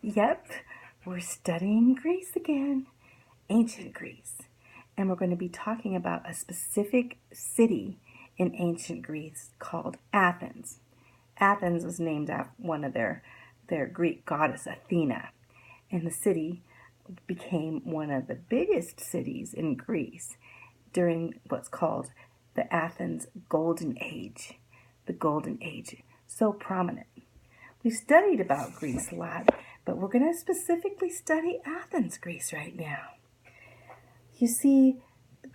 Yep, we're studying Greece again, ancient Greece. And we're going to be talking about a specific city in ancient Greece called Athens. Athens was named after one of their Greek goddess, Athena. And the city became one of the biggest cities in Greece during what's called the Athens Golden Age. The Golden Age, so prominent. We studied about Greece a lot, but we're going to specifically study Athens, Greece right now. You see,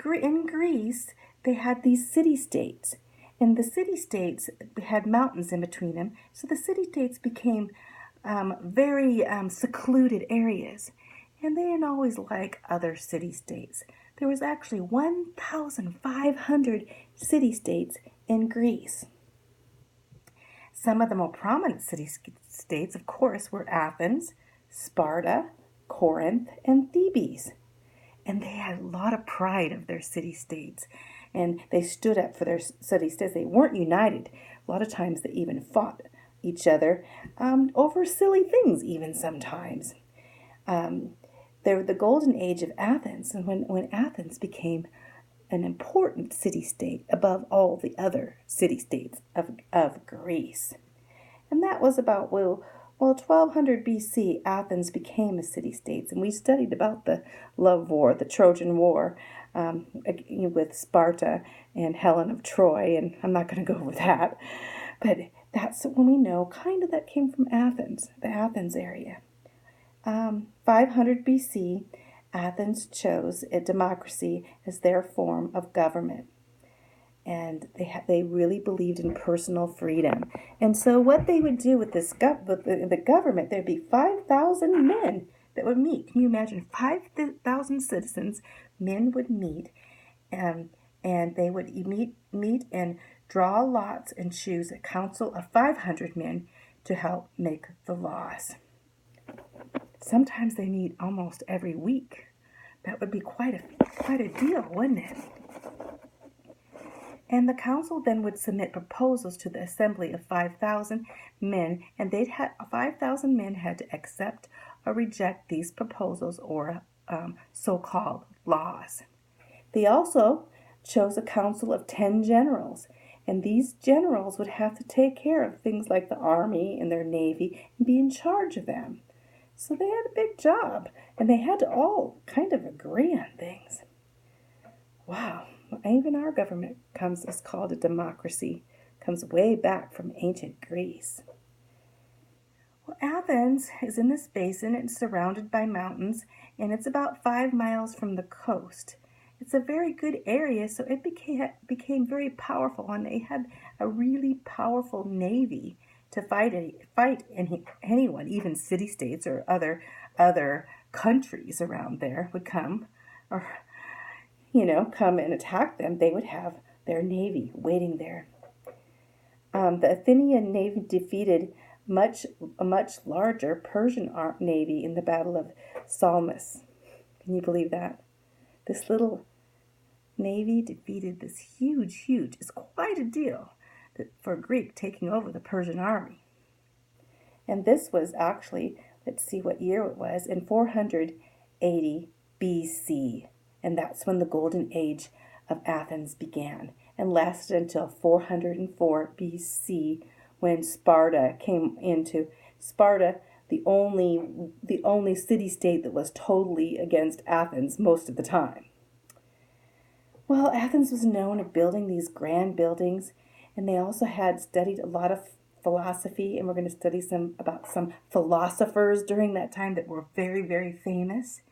in Greece, they had these city-states, and the city-states had mountains in between them, so the city-states became very secluded areas, and they didn't always like other city-states. There was actually 1,500 city-states in Greece. Some of the more prominent city-states, of course, were Athens, Sparta, Corinth, and Thebes. And they had a lot of pride of their city-states. And they stood up for their city-states. They weren't united. A lot of times they even fought each other over silly things, even sometimes. They're the golden age of Athens, and when Athens became an important city-state above all the other city-states of Greece. And that was about, 1200 BC, Athens became a city-state. And we studied about the Love War, the Trojan War, with Sparta and Helen of Troy, and I'm not going to go over that. But that's when we know kind of that came from Athens, the Athens area. 500 BC, Athens chose a democracy as their form of government. And they really believed in personal freedom. And so what they would do with this the government, there'd be 5,000 men that would meet. Can you imagine 5,000 citizens, men would meet, and they would meet and draw lots and choose a council of 500 men to help make the laws. Sometimes they meet almost every week. That would be quite a deal, wouldn't it? And the council then would submit proposals to the assembly of 5,000 men, and 5,000 men had to accept or reject these proposals or so-called laws. They also chose a council of 10 generals, and these generals would have to take care of things like the army and their navy and be in charge of them. So they had a big job, and they had to all kind of agree on things. Wow, even our government is called a democracy, comes way back from ancient Greece. Well, Athens is in this basin. It's surrounded by mountains, and it's about 5 miles from the coast. It's a very good area, so it became very powerful, and they had a really powerful navy to fight anyone, even city-states or other countries around there would come and attack them. They would have their navy waiting there. The Athenian navy defeated a much larger Persian navy in the Battle of Salamis. Can you believe that? This little navy defeated this huge, it's quite a deal for a Greek taking over the Persian army. And this was actually, let's see what year it was, in 480 BC. And that's when the golden age of Athens began and lasted until 404 BC, when Sparta came into Sparta, the only city-state that was totally against Athens most of the time. Well, Athens was known for building these grand buildings, and they also had studied a lot of philosophy, and we're going to study about some philosophers during that time that were very, very famous.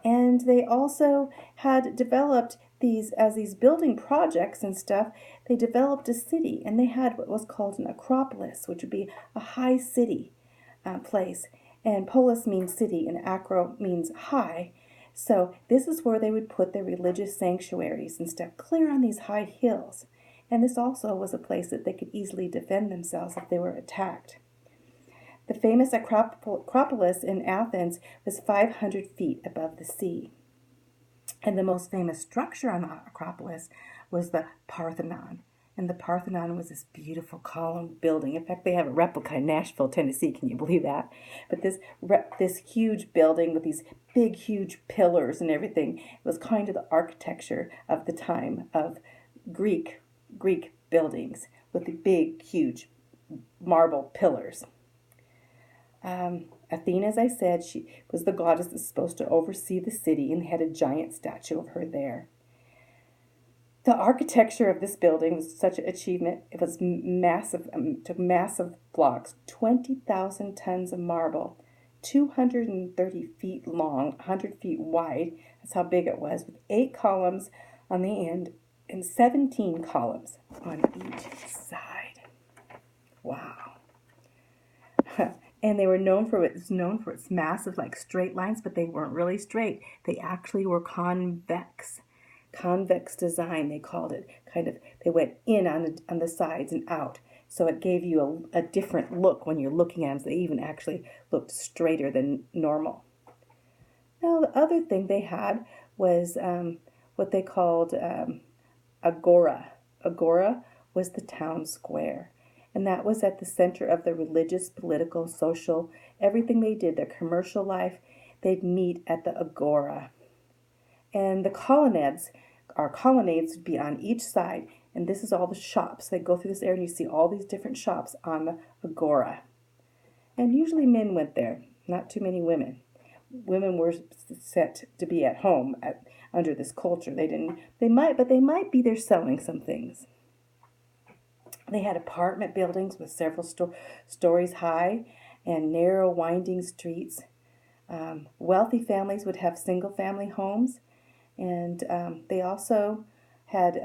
And they also had developed these building projects and stuff. They developed a city, and they had what was called an acropolis, which would be a high city place. And polis means city, and acro means high. So this is where they would put their religious sanctuaries and stuff, clear on these high hills. And this also was a place that they could easily defend themselves if they were attacked. The famous Acropolis in Athens was 500 feet above the sea. And the most famous structure on the Acropolis was the Parthenon. And the Parthenon was this beautiful column building. In fact, they have a replica in Nashville, Tennessee. Can you believe that? But this huge building with these big, huge pillars and everything was kind of the architecture of the time of Greek buildings with the big, huge marble pillars. Athena, as I said, she was the goddess that's supposed to oversee the city, and they had a giant statue of her there. The architecture of this building was such an achievement. It was massive, took massive blocks, 20,000 tons of marble, 230 feet long, 100 feet wide. That's how big it was, with 8 columns on the end and 17 columns on each side. Wow. And they were known for its massive, like, straight lines, but they weren't really straight. They actually were convex. Convex design, they called it. Kind of, they went in on the sides and out. So it gave you a different look when you're looking at them. So they even actually looked straighter than normal. Now, the other thing they had was what they called agora. Agora was the town square. And that was at the center of the religious, political, social, everything they did, their commercial life, they'd meet at the agora. And the colonnades would be on each side, and this is all the shops. They go through this area and you see all these different shops on the agora. And usually men went there, not too many women. Women were set to be at home under this culture. They might be there selling some things. They had apartment buildings with several stories high and narrow, winding streets. Wealthy families would have single-family homes, and they also had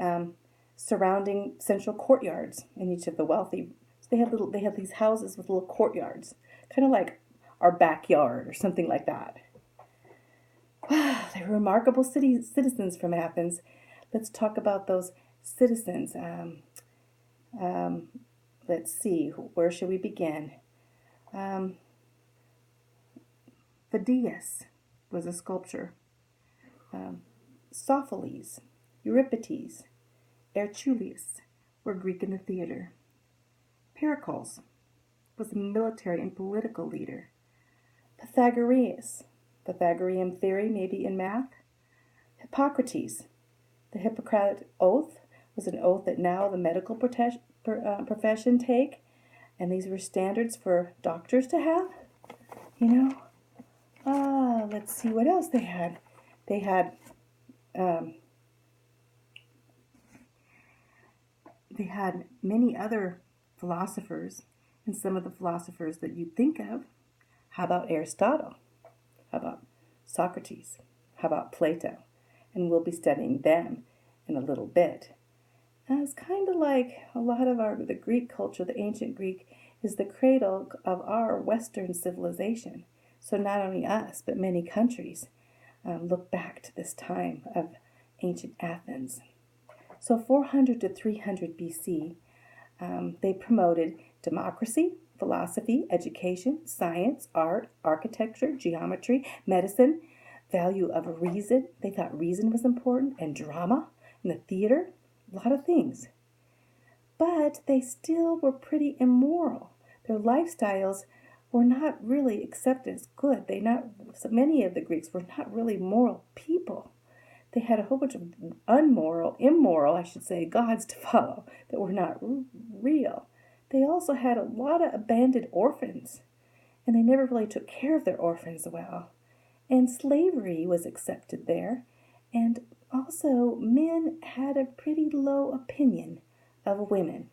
surrounding central courtyards in each of the wealthy. So they had these houses with little courtyards, kind of like our backyard or something like that. Wow, they were remarkable citizens from Athens. Let's talk about those citizens. Let's see, where should we begin? Phidias was a sculptor. Sophocles, Euripides, Achilles were Greek in the theater. Pericles was a military and political leader. Pythagorean theory, maybe in math. Hippocrates, the Hippocratic Oath, was an oath that now the medical profession take, and these were standards for doctors to have. Let's see what else they had. They had many other philosophers, and some of the philosophers that you'd think of. How about Aristotle? How about Socrates? How about Plato? And we'll be studying them in a little bit. And it's kind of like a lot of the Greek culture, the ancient Greek, is the cradle of our Western civilization. So not only us, but many countries look back to this time of ancient Athens. So 400 to 300 BC, they promoted democracy, philosophy, education, science, art, architecture, geometry, medicine, value of reason. They thought reason was important, and drama, and the theater, a lot of things. But they still were pretty immoral. Their lifestyles were not really accepted as good. So many of the Greeks were not really moral people. They had a whole bunch of immoral, gods to follow that were not real. They also had a lot of abandoned orphans, and they never really took care of their orphans well. And slavery was accepted there, and also men had a pretty low opinion of women.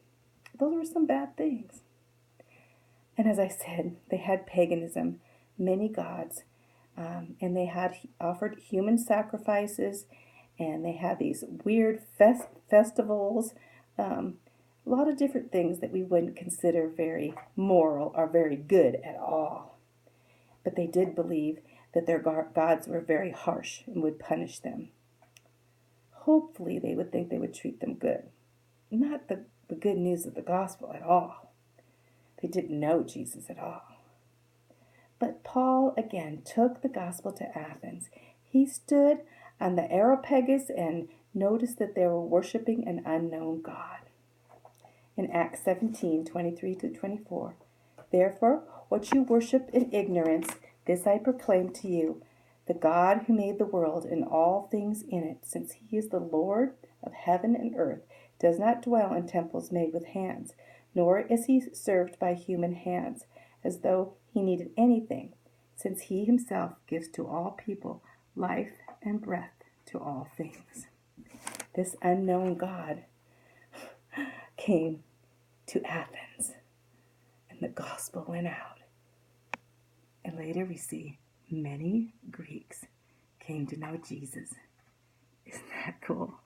Those were some bad things. And as I said, they had paganism, many gods, and they had offered human sacrifices, and they had these weird festivals, a lot of different things that we wouldn't consider very moral or very good at all. But they did believe that their gods were very harsh and would punish them. Hopefully they would think they would treat them good. Not the good news of the gospel at all. They didn't know Jesus at all. But Paul, again, took the gospel to Athens. He stood on the Areopagus and noticed that they were worshiping an unknown God. in Acts 17:23-24. Therefore, what you worship in ignorance, this I proclaim to you, the God who made the world and all things in it, since he is the Lord of heaven and earth, does not dwell in temples made with hands, nor is he served by human hands, as though he needed anything, since he himself gives to all people life and breath to all things. This unknown God came to Athens, and the gospel went out. And later we see many Greeks came to know Jesus. Isn't that cool?